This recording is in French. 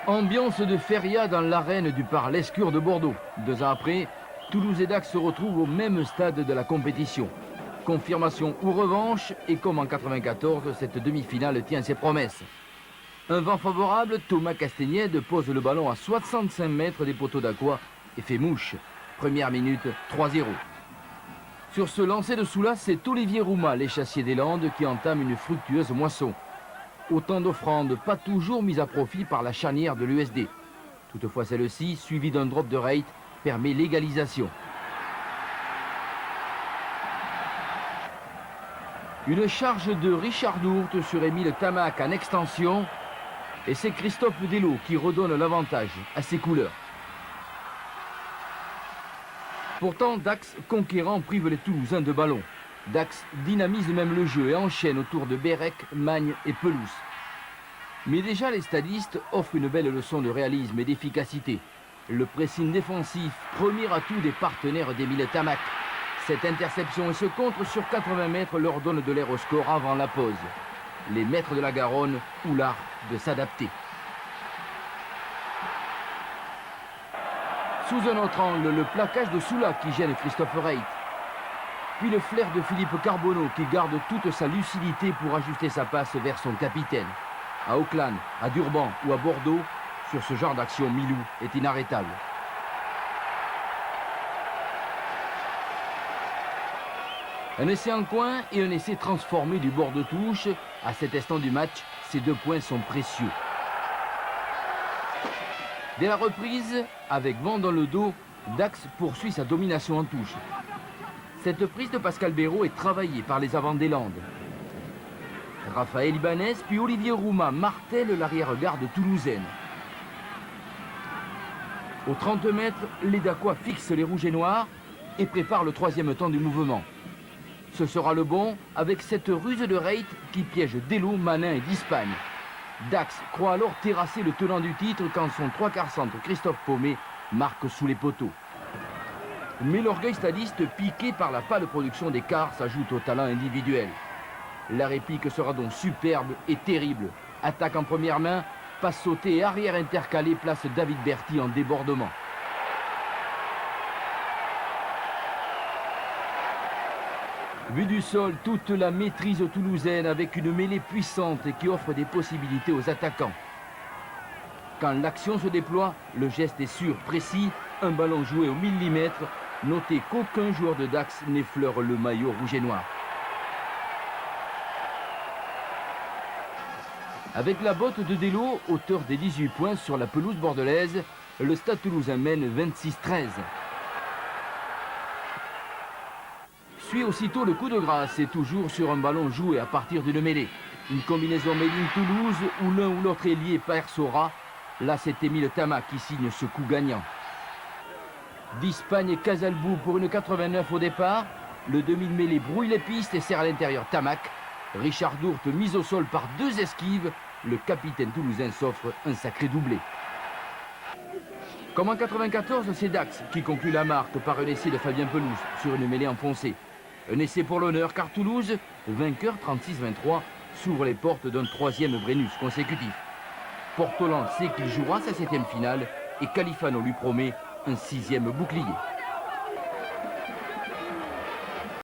Ambiance de feria dans l'arène du Parc Lescure de Bordeaux. 2 ans après, Toulouse et Dax se retrouvent au même stade de la compétition. Confirmation ou revanche, et comme en 94, cette demi-finale tient ses promesses. Un vent favorable, Thomas Castagnède pose le ballon à 65 mètres des poteaux d'Aqua et fait mouche. Première minute, 3-0. Sur ce lancer de Soula, c'est Olivier Roumat, l'échassier des Landes, qui entame une fructueuse moisson. Autant d'offrandes, pas toujours mises à profit par la charnière de l'USD. Toutefois, celle-ci, suivie d'un drop de rate, permet l'égalisation. Une charge de Richard Dourte sur Émile Tamac en extension. Et c'est Christophe Delot qui redonne l'avantage à ses couleurs. Pourtant, Dax conquérant prive les Toulousains de ballon. Dax dynamise même le jeu et enchaîne autour de Bérec, Magne et Pelouse. Mais déjà, les stadistes offrent une belle leçon de réalisme et d'efficacité. Le pressing défensif, premier atout des partenaires d'Émile Tamac. Cette interception et ce contre sur 80 mètres leur donnent de l'air au score avant la pause. Les maîtres de la Garonne ou l'art de s'adapter. Sous un autre angle, le plaquage de Soula qui gêne Christophe Reit. Puis le flair de Philippe Carbonneau qui garde toute sa lucidité pour ajuster sa passe vers son capitaine. À Auckland, à Durban ou à Bordeaux, sur ce genre d'action, Milou est inarrêtable. Un essai en coin et un essai transformé du bord de touche. À cet instant du match, ces 2 points sont précieux. Dès la reprise, avec vent dans le dos, Dax poursuit sa domination en touche. Cette prise de Pascal Béraud est travaillée par les avants des Landes. Raphaël Ibanez puis Olivier Roumat martèlent l'arrière-garde toulousaine. Aux 30 mètres, les Dacois fixent les rouges et noirs et préparent le 3e temps du mouvement. Ce sera le bon avec cette ruse de Reit qui piège Delot, Manin et d'Espagne. Dax croit alors terrasser le tenant du titre quand son 3/4 centre Christophe Paumet marque sous les poteaux. Mais l'orgueil stadiste piqué par la pâle production des quarts s'ajoute au talent individuel. La réplique sera donc superbe et terrible. Attaque en première main, passe sautée et arrière intercalée place David Berti en débordement. Vue du sol, toute la maîtrise toulousaine avec une mêlée puissante qui offre des possibilités aux attaquants. Quand l'action se déploie, le geste est sûr, précis, un ballon joué au millimètre. Notez qu'aucun joueur de Dax n'effleure le maillot rouge et noir. Avec la botte de Delot, auteur des 18 points sur la pelouse bordelaise, le Stade Toulousain mène 26-13. Suit aussitôt le coup de grâce et toujours sur un ballon joué à partir d'une mêlée. Une combinaison made in Toulouse où l'un ou l'autre ailier percera. Là, c'est Émile Tamac qui signe ce coup gagnant. D'Espagne et Casalbou pour une 89 au départ. Le demi-mêlée brouille les pistes et serre à l'intérieur Tamac. Richard Dourte mis au sol par 2 esquives. Le capitaine toulousain s'offre un sacré doublé. Comme en 94, c'est Dax qui conclut la marque par un essai de Fabien Pelouse sur une mêlée enfoncée. Un essai pour l'honneur car Toulouse, vainqueur 36-23, s'ouvre les portes d'un 3e Brennus consécutif. Portolan sait qu'il jouera sa 7e finale et Califano lui promet un 6e bouclier.